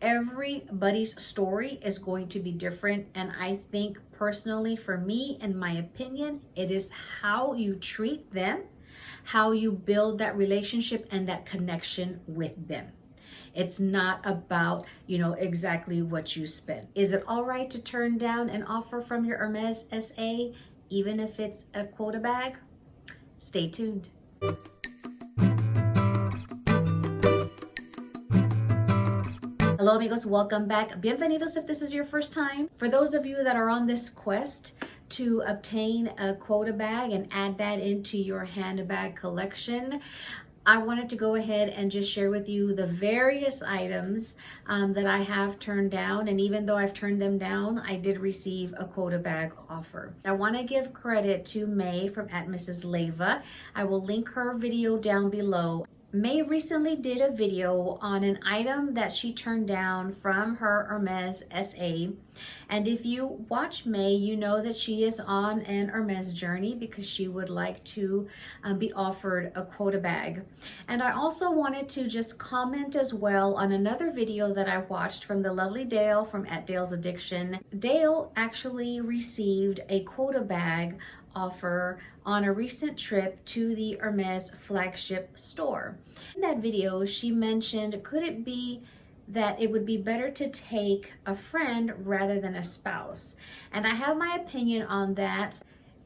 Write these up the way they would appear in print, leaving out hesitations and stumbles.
Everybody's story is going to be different, and I think personally, for me, in my opinion, it is how you treat them, how you build that relationship and that connection with them. It's not about, exactly what you spend. Is it all right to turn down an offer from your Hermes SA, even if it's a QUOTA bag? Stay tuned. Hello amigos, welcome back. Bienvenidos if this is your first time. For those of you that are on this quest to obtain a QUOTA bag and add that into your handbag collection, I wanted to go ahead and just share with you the various items that I have turned down. And even though I've turned them down, I did receive a QUOTA bag offer. I want to give credit to May from @Mrs.Leva. I will link her video down below. May recently did a video on an item that she turned down from her Hermes SA. And if you watch May, you know that she is on an Hermes journey because she would like to be offered a QUOTA bag. And I also wanted to just comment as well on another video that I watched from the lovely Dayle from @Dayle's Addiction. Dayle actually received a QUOTA bag offer on a recent trip to the Hermes flagship store. In that video, she mentioned, could it be that it would be better to take a friend rather than a spouse? And I have my opinion on that.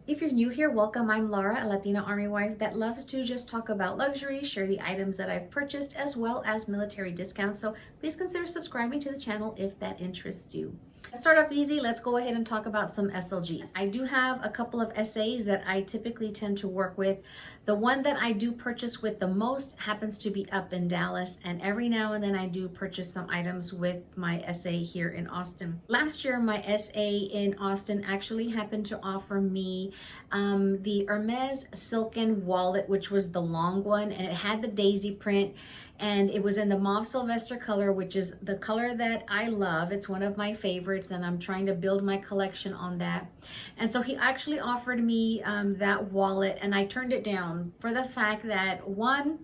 If you're new here, welcome. I'm Laura, a Latina Army wife that loves to just talk about luxury, share the items that I've purchased, as well as military discounts. So please consider subscribing to the channel if that interests you. Let's start off easy. Let's go ahead and talk about some SLGs. I do have a couple of SAs that I typically tend to work with. The one that I do purchase with the most happens to be up in Dallas, and every now and then I do purchase some items with my SA here in Austin. Last year, my SA in Austin actually happened to offer me the Hermes Silken wallet, which was the long one, and it had the daisy print. And it was in the mauve Sylvester color, which is the color that I love. It's one of my favorites, and I'm trying to build my collection on that. And so he actually offered me that wallet, and I turned it down for the fact that, one,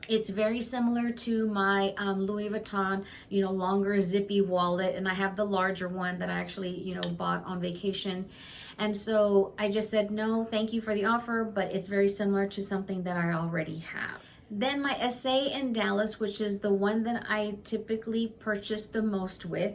it's very similar to my Louis Vuitton, longer zippy wallet, and I have the larger one that I actually, bought on vacation. And so I just said, no, thank you for the offer, but it's very similar to something that I already have. Then my SA in Dallas, which is the one that I typically purchase the most with,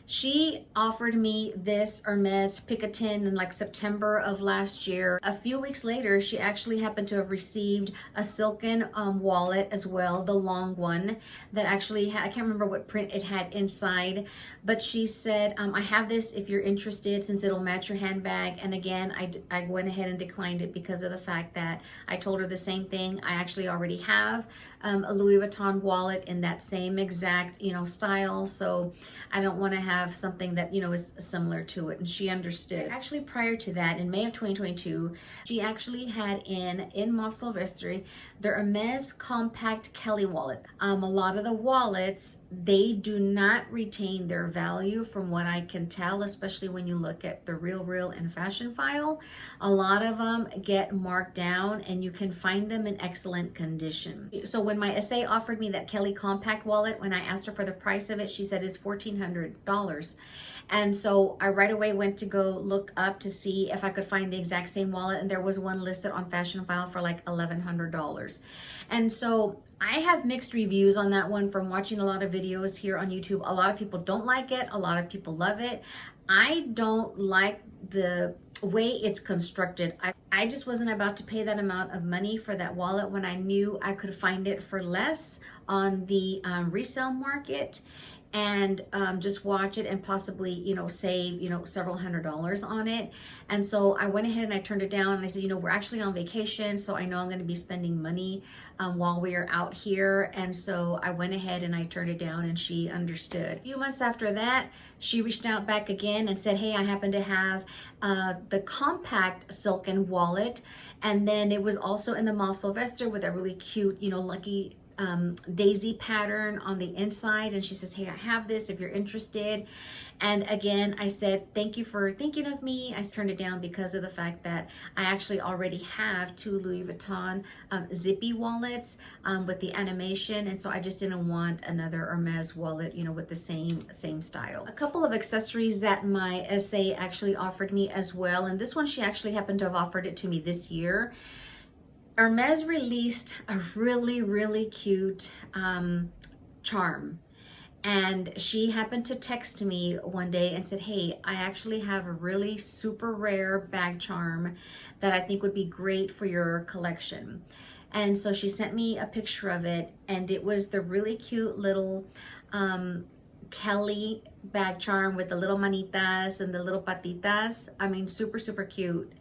she offered me this Hermes Picotin in like September of last year. A few weeks later, she actually happened to have received a silken wallet as well, the long one that actually had, I can't remember what print it had inside, but she said, I have this if you're interested, since it'll match your handbag. And again, I went ahead and declined it because of the fact that I told her the same thing. I actually already have a Louis Vuitton wallet in that same exact, style. So I don't want to have something that, is similar to it. And she understood. Actually, prior to that, in May of 2022, she actually had in Mauve Sylvester, the Hermes Compact Kelly wallet. A lot of the wallets, they do not retain their value from what I can tell, especially when you look at the Real and Fashion File. A lot of them get marked down, and you can find them in excellent condition. So when my SA offered me that Kelly Compact wallet, when I asked her for the price of it, she said it's $1,400. And so I right away went to go look up to see if I could find the exact same wallet, and there was one listed on Fashion File for like $1,100. And so I have mixed reviews on that one from watching a lot of videos here on YouTube. A lot of people don't like it, a lot of people love it. I don't like the way it's constructed. I just wasn't about to pay that amount of money for that wallet when I knew I could find it for less on the resale market, and just watch it and possibly, save, several $100s on it. And so I went ahead and I turned it down, and I said, we're actually on vacation, so I know I'm going to be spending money while we are out here. And so I went ahead and I turned it down, and she understood. A few months after that, she reached out back again and said, hey, I happen to have the compact silken wallet. And then it was also in the Mauve Sylvester with a really cute, lucky daisy pattern on the inside, and she says, hey, I have this if you're interested. And again, I said, thank you for thinking of me. I turned it down because of the fact that I actually already have 2 Louis Vuitton zippy wallets with the animation, and so I just didn't want another Hermes wallet, you know, with the same style. A couple of accessories that my SA actually offered me as well, and this one she actually happened to have offered it to me this year. Hermes released a really cute charm, and she happened to text me one day and said, hey, I actually have a really super rare bag charm that I think would be great for your collection. And so she sent me a picture of it, and it was the really cute little Kelly bag charm with the little manitas and the little patitas. I mean, super cute.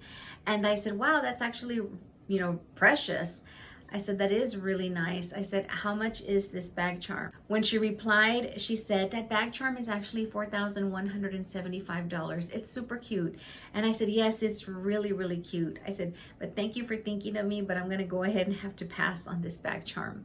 And I said, wow, that's actually, you know, precious. I said, that is really nice. I said, how much is this bag charm? When she replied, she said, that bag charm is actually $4,175. It's super cute. And I said, yes, it's really cute. I said, but thank you for thinking of me, but I'm gonna go ahead and have to pass on this bag charm.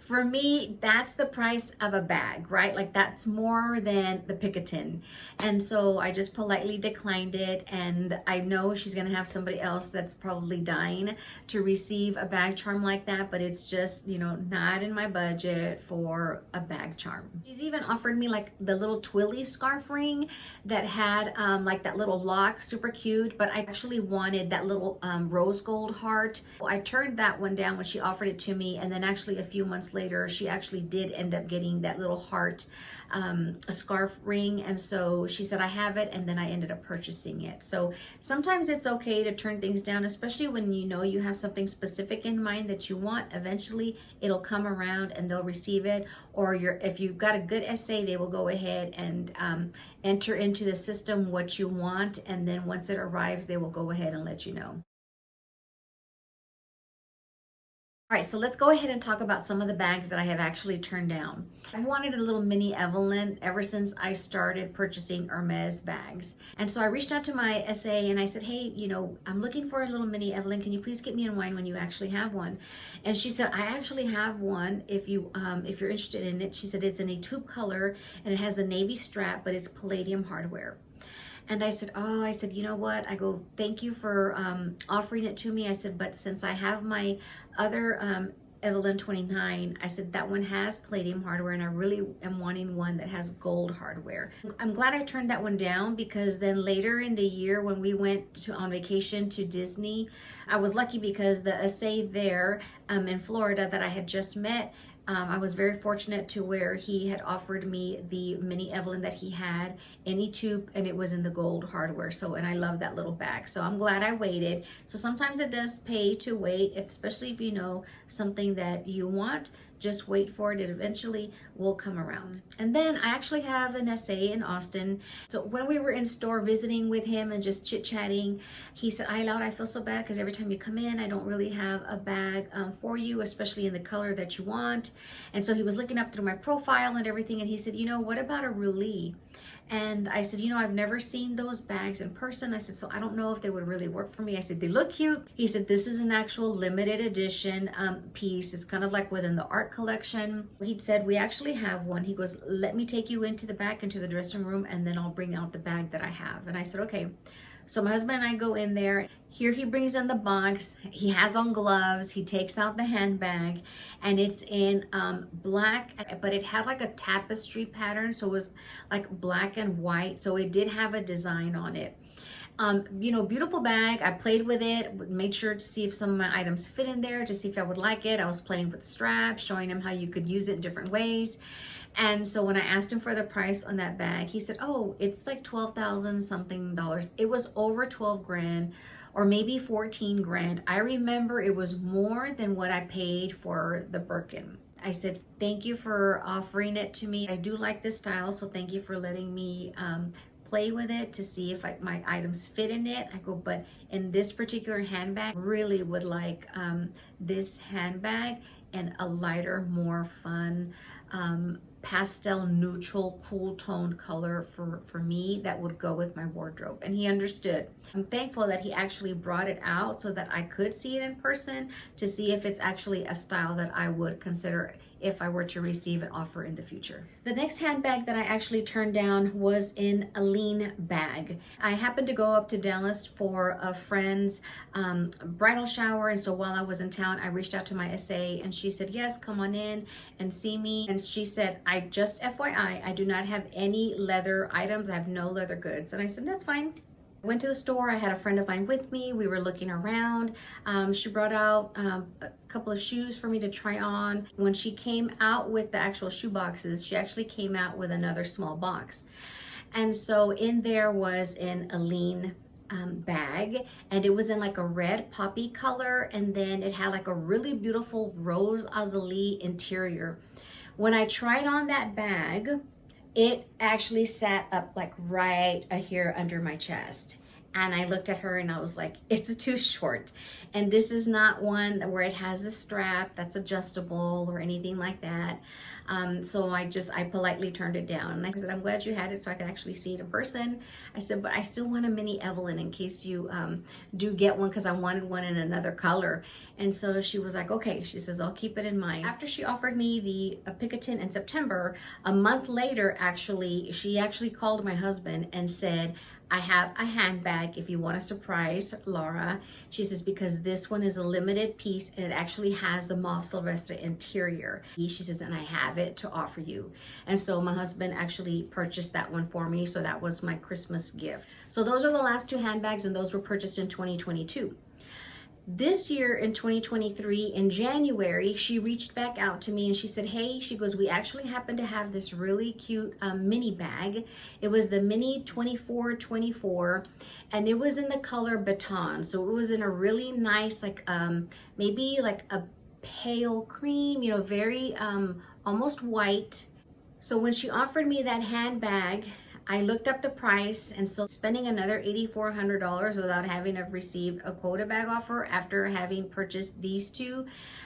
For me, that's the price of a bag, right? Like, that's more than the Picotin. And so I just politely declined it. And I know she's gonna have somebody else that's probably dying to receive a bag charm like that, but it's just, you know, not in my budget for a bag charm. She's even offered me like the little twilly scarf ring that had like that little lock, super cute, but I actually wanted that little rose gold heart. I turned that one down when she offered it to me, and then actually a few months later she actually did end up getting that little heart a scarf ring, and so she said, I have it, and then I ended up purchasing it. So sometimes it's okay to turn things down, especially when you know you have something specific in mind that you want. Eventually it'll come around and they'll receive it, or if you've got a good SA, they will go ahead and enter into the system what you want, and then once it arrives they will go ahead and let you know. All right, so let's go ahead and talk about some of the bags that I have actually turned down. I wanted a little mini Evelyn ever since I started purchasing Hermes bags. And so I reached out to my SA and I said, hey, you know, I'm looking for a little mini Evelyn. Can you please get me in wine when you actually have one? And she said, I actually have one if you're interested in it. She said, it's in a taupe color and it has a navy strap, but it's palladium hardware. And I said, oh, I said, you know what? I go, thank you for offering it to me. I said, but since I have my other Evelyn 29, I said, that one has palladium hardware and I really am wanting one that has gold hardware. I'm glad I turned that one down, because then later in the year when we went on vacation to Disney, I was lucky because the SA there in Florida that I had just met, I was very fortunate to where he had offered me the mini Evelyn that he had, any tube, and it was in the gold hardware. So, and I love that little bag. So I'm glad I waited. So sometimes it does pay to wait, especially if you know something that you want. Just wait for it. It eventually will come around. And then I actually have an SA in Austin. So when we were in store visiting with him and just chit-chatting, he said, I feel so bad because every time you come in, I don't really have a bag for you, especially in the color that you want. And so he was looking up through my profile and everything, and he said, you know, what about a Roulis? And I said, you know, I've never seen those bags in person. I said, so I don't know if they would really work for me. I said, they look cute. He said, this is an actual limited edition piece. It's kind of like within the art collection. He said, we actually have one. He goes, let me take you into the back, into the dressing room, and then I'll bring out the bag that I have. And I said, okay. So my husband and I go in there. Here he brings in the box. He has on gloves. He takes out the handbag, and it's in black, but it had like a tapestry pattern. So it was like black and white. So it did have a design on it. You know, beautiful bag. I played with it, made sure to see if some of my items fit in there, to see if I would like it. I was playing with the straps, showing him how you could use it in different ways. And so when I asked him for the price on that bag, he said, oh, it's like 12,000 something dollars. It was over 12 grand or maybe 14 grand. I remember it was more than what I paid for the Birkin. I said, thank you for offering it to me. I do like this style, so thank you for letting me play with it to see if my items fit in it. I go, but in this particular handbag, really would like this handbag and a lighter, more fun pastel neutral cool toned color for me that would go with my wardrobe, and he understood. I'm thankful that he actually brought it out so that I could see it in person to see if it's actually a style that I would consider if I were to receive an offer in the future. The next handbag that I actually turned down was in a lean bag. I happened to go up to Dallas for a friend's bridal shower, and so while I was in town I reached out to my SA and she said, yes, come on in and see me. And she said, I just FYI, I do not have any leather items. I have no leather goods. And I said, that's fine. Went to the store. I had a friend of mine with me. We were looking around. She brought out a couple of shoes for me to try on. When she came out with the actual shoe boxes, she actually came out with another small box. And so in there was in a lean bag, and it was in like a red poppy color, and then it had like a really beautiful rose azalea interior. When I tried on that bag, it actually sat up like right here under my chest. And I looked at her and I was like, it's too short. And this is not one where it has a strap that's adjustable or anything like that. So I politely turned it down. And I said, I'm glad you had it so I could actually see it in person. I said, but I still want a mini Evelyn in case you do get one, because I wanted one in another color. And so she was like, okay. She says, I'll keep it in mind. After she offered me the Picotin in September, a month later, she actually called my husband and said, I have a handbag if you want to surprise Laura. She says, because this one is a limited piece and it actually has the Mauve Sylvester interior. She says, and I have it to offer you. And so my husband actually purchased that one for me. So that was my Christmas gift. So those are the last two handbags, and those were purchased in 2022. This year in 2023, in January, she reached back out to me and she said, hey, she goes, we actually happen to have this really cute mini bag. It was the mini 2424, and it was in the color Baton. So it was in a really nice, like maybe like a pale cream, you know, very almost white. So when she offered me that handbag, I looked up the price, and so spending another $8,400 without having to receive a QUOTA bag offer after having purchased these two,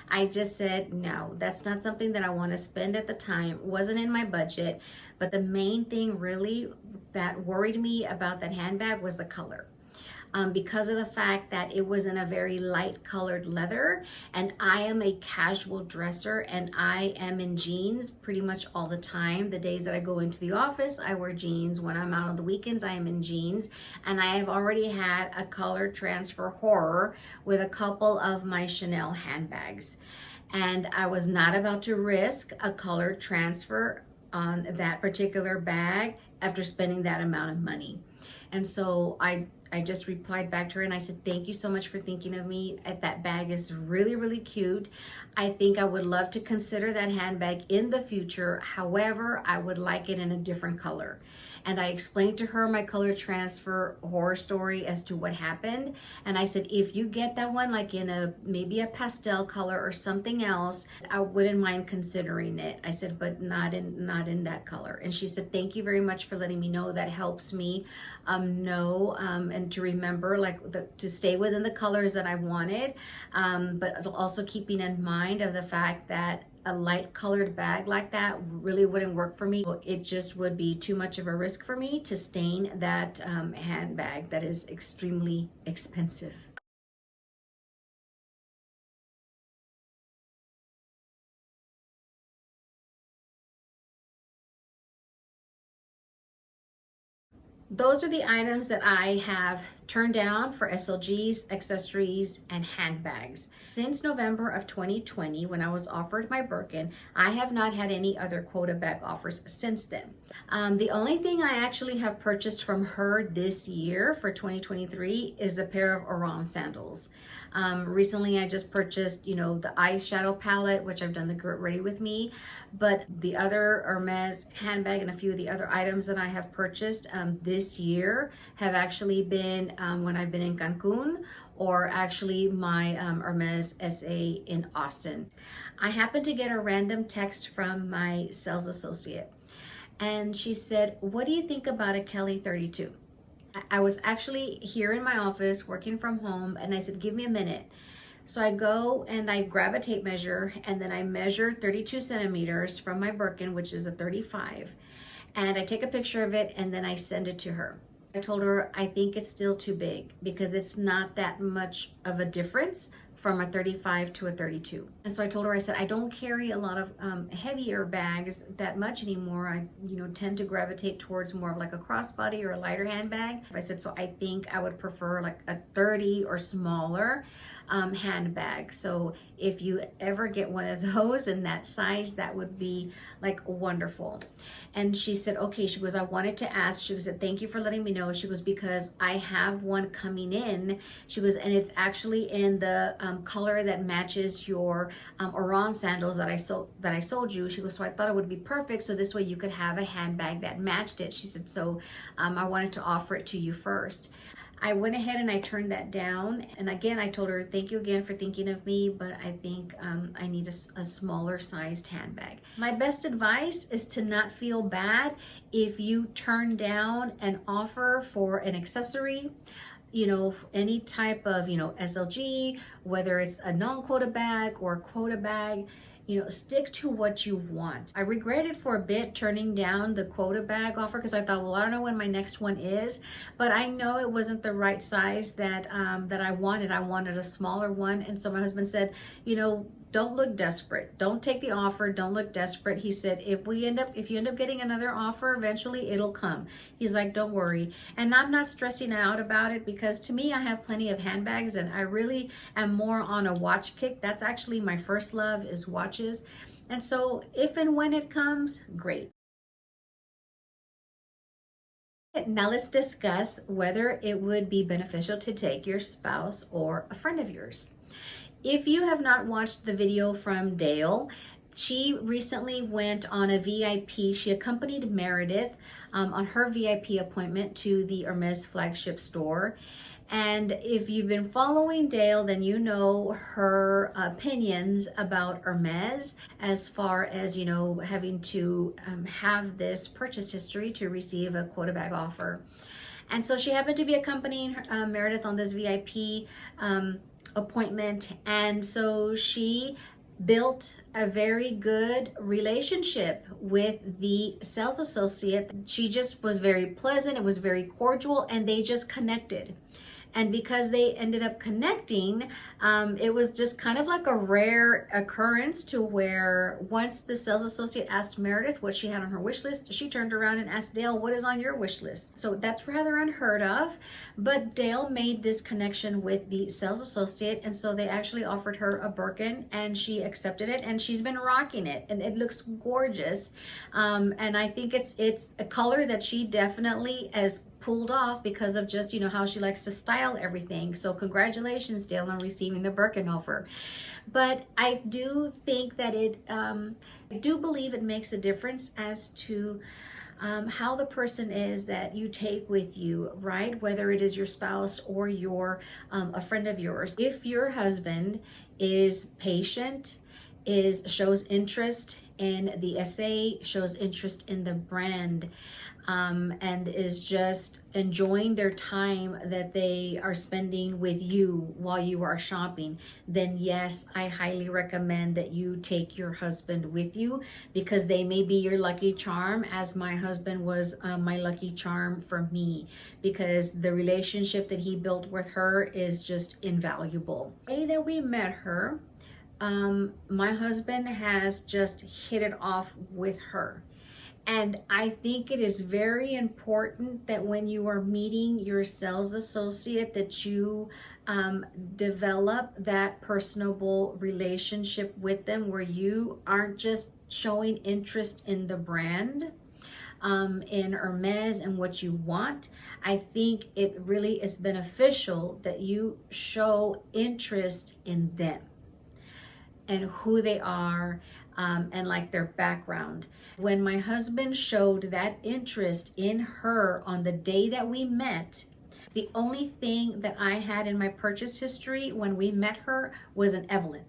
I just said, no, that's not something that I want to spend at the time. It wasn't in my budget. But the main thing really that worried me about that handbag was the color. Because of the fact that it was in a very light colored leather, and I am a casual dresser and I am in jeans pretty much all the time. The days that I go into the office, I wear jeans. When I'm out on the weekends, I am in jeans. And I have already had a color transfer horror with a couple of my Chanel handbags. And I was not about to risk a color transfer on that particular bag after spending that amount of money. And so I just replied back to her and I said, thank you so much for thinking of me. That bag is really, really cute. I think I would love to consider that handbag in the future. However, I would like it in a different color. And I explained to her my color transfer horror story as to what happened. And I said, if you get that one, like in maybe a pastel color or something else, I wouldn't mind considering it. I said, but not in that color. And she said, thank you very much for letting me know. That helps me know and to remember, like to stay within the colors that I wanted, but also keeping in mind of the fact that a light colored bag like that really wouldn't work for me. It just would be too much of a risk for me to stain that handbag that is extremely expensive. Those are the items that I have turned down for SLGs, accessories, and handbags. Since November of 2020, when I was offered my Birkin, I have not had any other QUOTA bag offers since then. The only thing I actually have purchased from her this year for 2023 is a pair of Oran sandals. Recently I just purchased, you know, the eyeshadow palette, which I've done the Get Ready With Me, but the other Hermes handbag and a few of the other items that I have purchased this year have actually been when I've been in Cancun, or actually my Hermes SA in Austin. I happened to get a random text from my sales associate, and she said, what do you think about a Kelly 32? I was actually here in my office working from home, and I said, give me a minute. So I go and I grab a tape measure, and then I measure 32 centimeters from my Birkin, which is a 35. And I take a picture of it, and then I send it to her. I told her I think it's still too big because it's not that much of a difference from a 35 to a 32. And so I told her, I said, I don't carry a lot of heavier bags that much anymore. I, tend to gravitate towards more of like a crossbody or a lighter handbag. I said, so I think I would prefer like a 30 or smaller handbag. So if you ever get one of those in that size, that would be like wonderful. And she said, okay. She goes, I wanted to ask. She said, thank you for letting me know. She goes, because I have one coming in. She goes, and it's actually in the color that matches your Oran sandals that I sold you. She goes, so I thought it would be perfect. So this way you could have a handbag that matched it. She said, so I wanted to offer it to you first. I went ahead and I turned that down. And again, I told her, thank you again for thinking of me, but I think I need a smaller sized handbag. My best advice is to not feel bad if you turn down an offer for an accessory, any type of, SLG, whether it's a non-quota bag or a quota bag. Stick to what you want. I regretted for a bit turning down the quota bag offer because I thought, well, I don't know when my next one is, but I know it wasn't the right size that I wanted. I wanted a smaller one. And so my husband said, don't look desperate. Don't take the offer. Don't look desperate. He said, if you end up getting another offer, eventually it'll come. He's like, don't worry. And I'm not stressing out about it because to me, I have plenty of handbags and I really am more on a watch kick. That's actually my first love is watches. And so if and when it comes, great. Now let's discuss whether it would be beneficial to take your spouse or a friend of yours. If you have not watched the video from Dayle, she recently went on a VIP. She accompanied Meredith on her VIP appointment to the Hermes flagship store. And if you've been following Dayle, then you know her opinions about Hermes as far as, having to have this purchase history to receive a quota bag offer. And so she happened to be accompanying Meredith on this VIP appointment, and so she built a very good relationship with the sales associate. She just was very pleasant, it was very cordial, and they just connected. And because they ended up connecting, it was just kind of like a rare occurrence to where once the sales associate asked Meredith what she had on her wish list, she turned around and asked Dayle, what is on your wish list? So that's rather unheard of, but Dayle made this connection with the sales associate, and so they actually offered her a Birkin and she accepted it, and she's been rocking it, and it looks gorgeous. And I think it's a color that she definitely has pulled off because of just, how she likes to style everything. So congratulations, Dayle, on receiving the Birkin offer. But I do think that I do believe it makes a difference as to how the person is that you take with you, right? Whether it is your spouse or a friend of yours. If your husband is patient, shows interest in the SA, shows interest in the brand, and is just enjoying their time that they are spending with you while you are shopping, then yes, I highly recommend that you take your husband with you, because they may be your lucky charm, as my husband was my lucky charm for me, because the relationship that he built with her is just invaluable. The day that we met her, my husband has just hit it off with her. And I think it is very important that when you are meeting your sales associate, that you develop that personable relationship with them, where you aren't just showing interest in the brand, in Hermes and what you want. I think it really is beneficial that you show interest in them and who they are, and like their background. When my husband showed that interest in her on the day that we met, the only thing that I had in my purchase history when we met her was an Evelyn.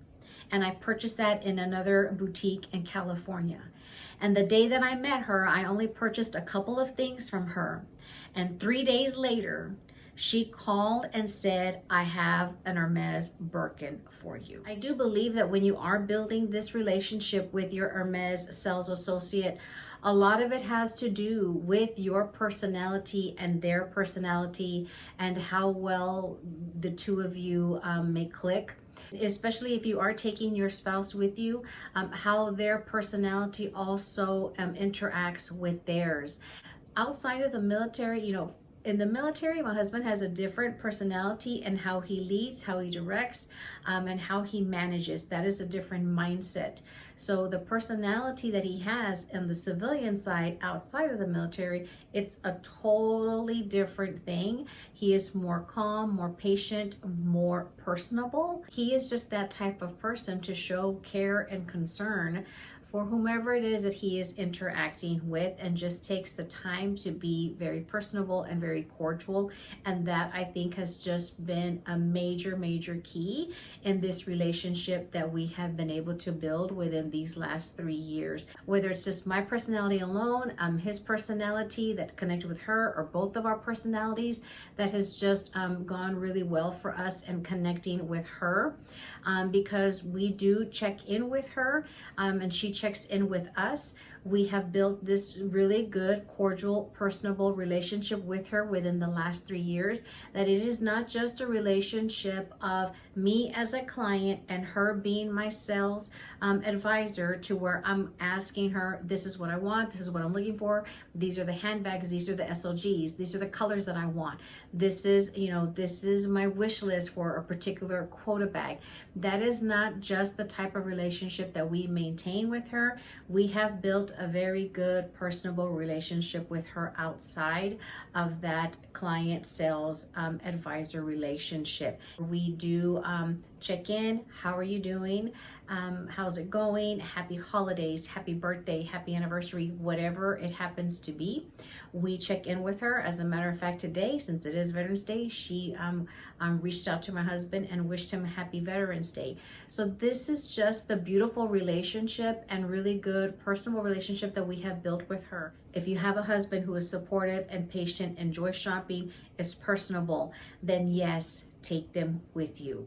And I purchased that in another boutique in California. And the day that I met her, I only purchased a couple of things from her. And 3 days later, She called and said, I have an Hermes Birkin for you. I do believe that when you are building this relationship with your Hermes sales associate, a lot of it has to do with your personality and their personality and how well the two of you may click. Especially if you are taking your spouse with you, how their personality also interacts with theirs. Outside of the military, in the military, my husband has a different personality and how he leads, how he directs, and how he manages. That is a different mindset. So the personality that he has on the civilian side outside of the military, it's a totally different thing. He is more calm, more patient, more personable. He is just that type of person to show care and concern for whomever it is that he is interacting with, and just takes the time to be very personable and very cordial. And that, I think, has just been a major key in this relationship that we have been able to build within these last 3 years. Whether it's just my personality alone, his personality that connected with her, or both of our personalities, that has just gone really well for us and connecting with her, because we do check in with her, and she checks in with us. We have built this really good, cordial, personable relationship with her within the last 3 years, that it is not just a relationship of me as a client and her being my sales advisor, to where I'm asking her, this is what I want, this is what I'm looking for, these are the handbags, these are the SLGs, these are the colors that I want, this is my wish list for a particular QUOTA bag. That is not just the type of relationship that we maintain with her. We have built a very good, personable relationship with her outside of that client sales advisor relationship. We do check in. How are you doing? How's it going? Happy holidays, happy birthday, happy anniversary, whatever it happens to be. We check in with her. As a matter of fact, today, since it is Veterans Day, she reached out to my husband and wished him a happy Veterans Day. So this is just the beautiful relationship and really good personal relationship that we have built with her. If you have a husband who is supportive and patient, enjoys shopping, is personable, then yes, take them with you.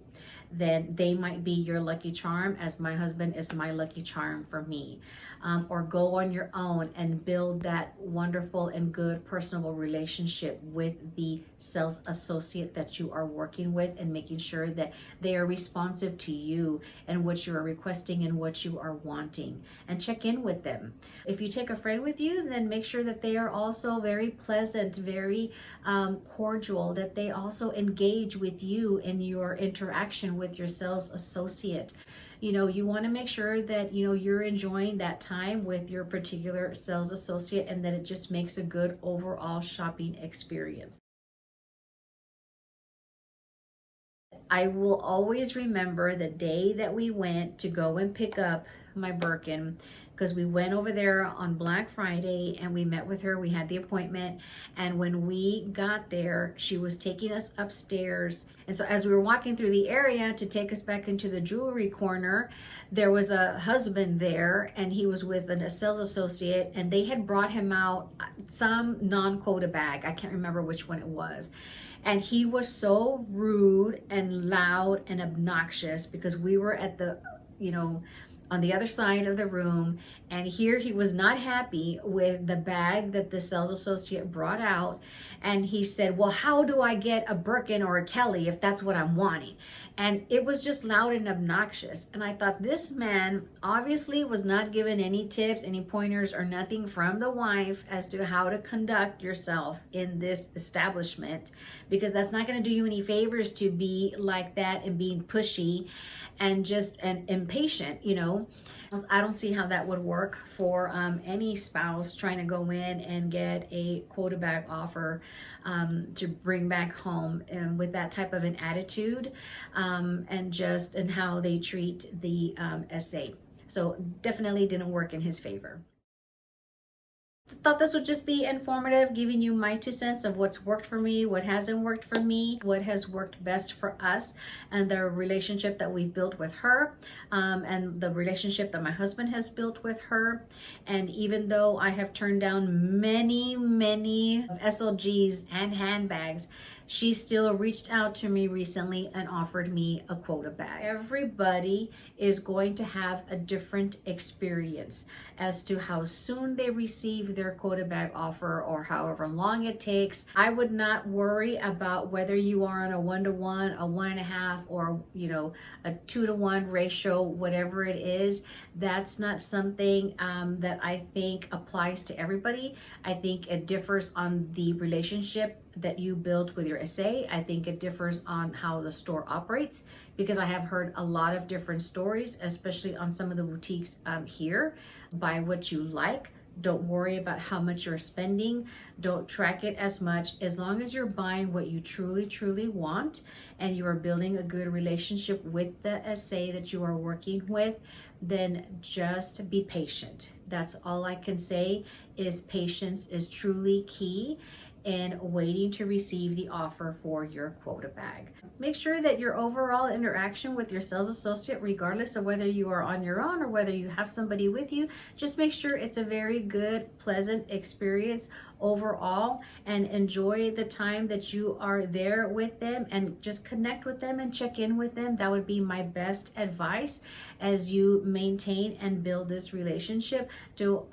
Then they might be your lucky charm, as my husband is my lucky charm for me. Or go on your own and build that wonderful and good personable relationship with the sales associate that you are working with, and making sure that they are responsive to you and what you are requesting and what you are wanting, and check in with them. If you take a friend with you, then make sure that they are also very pleasant, very cordial, that they also engage with you in your interaction with your sales associate. You want to make sure that you're enjoying that time with your particular sales associate, and that it just makes a good overall shopping experience. I will always remember the day that we went to go and pick up my Birkin, because we went over there on Black Friday and we met with her. We had the appointment, and when we got there, she was taking us upstairs. And so as we were walking through the area to take us back into the jewelry corner, there was a husband there, and he was with a sales associate, and they had brought him out some non-QUOTA bag. I can't remember which one it was. And he was so rude and loud and obnoxious, because we were at the, on the other side of the room, and here he was not happy with the bag that the sales associate brought out. And he said, well, how do I get a Birkin or a Kelly if that's what I'm wanting? And it was just loud and obnoxious. And I thought, this man obviously was not given any tips, any pointers, or nothing from the wife as to how to conduct yourself in this establishment, because that's not going to do you any favors to be like that and being pushy and just impatient. I don't see how that would work for any spouse trying to go in and get a QUOTA bag offer to bring back home, and with that type of an attitude, and how they treat the SA. So definitely didn't work in his favor. Thought this would just be informative, giving you my 2 cents of what's worked for me, what hasn't worked for me, what has worked best for us, and the relationship that we've built with her, and the relationship that my husband has built with her. And even though I have turned down many SLGs and handbags, she still reached out to me recently and offered me a QUOTA bag. Everybody is going to have a different experience as to how soon they receive their QUOTA bag offer or however long it takes. I would not worry about whether you are on a 1-to-1, a 1.5, or a 2-to-1 ratio, whatever it is. That's not something that I think applies to everybody. I think it differs on the relationship that you build with your SA. I think it differs on how the store operates, because I have heard a lot of different stories, especially on some of the boutiques here. Buy what you like. Don't worry about how much you're spending. Don't track it as much. As long as you're buying what you truly want and you are building a good relationship with the SA that you are working with, then just be patient. That's all I can say, is patience is truly key in waiting to receive the offer for your QUOTA bag. Make sure that your overall interaction with your sales associate, regardless of whether you are on your own or whether you have somebody with you, just make sure it's a very good, pleasant experience overall, and enjoy the time that you are there with them, and just connect with them and check in with them. That would be my best advice as you maintain and build this relationship to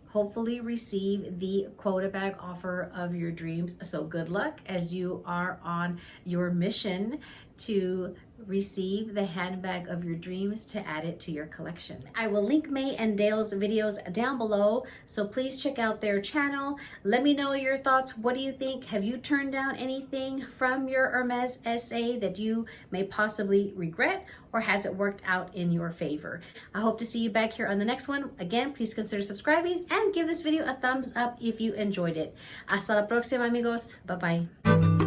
hopefully receive the QUOTA bag offer of your dreams. So good luck as you are on your mission to receive the handbag of your dreams, to add it to your collection. I will link May and Dayle's videos down below, so please check out their channel. Let me know your thoughts. What do you think? Have you turned down anything from your Hermes SA that you may possibly regret, or has it worked out in your favor? I hope to see you back here on the next one. Again, please consider subscribing and give this video a thumbs up if you enjoyed it. Hasta la próxima, amigos. Bye-bye.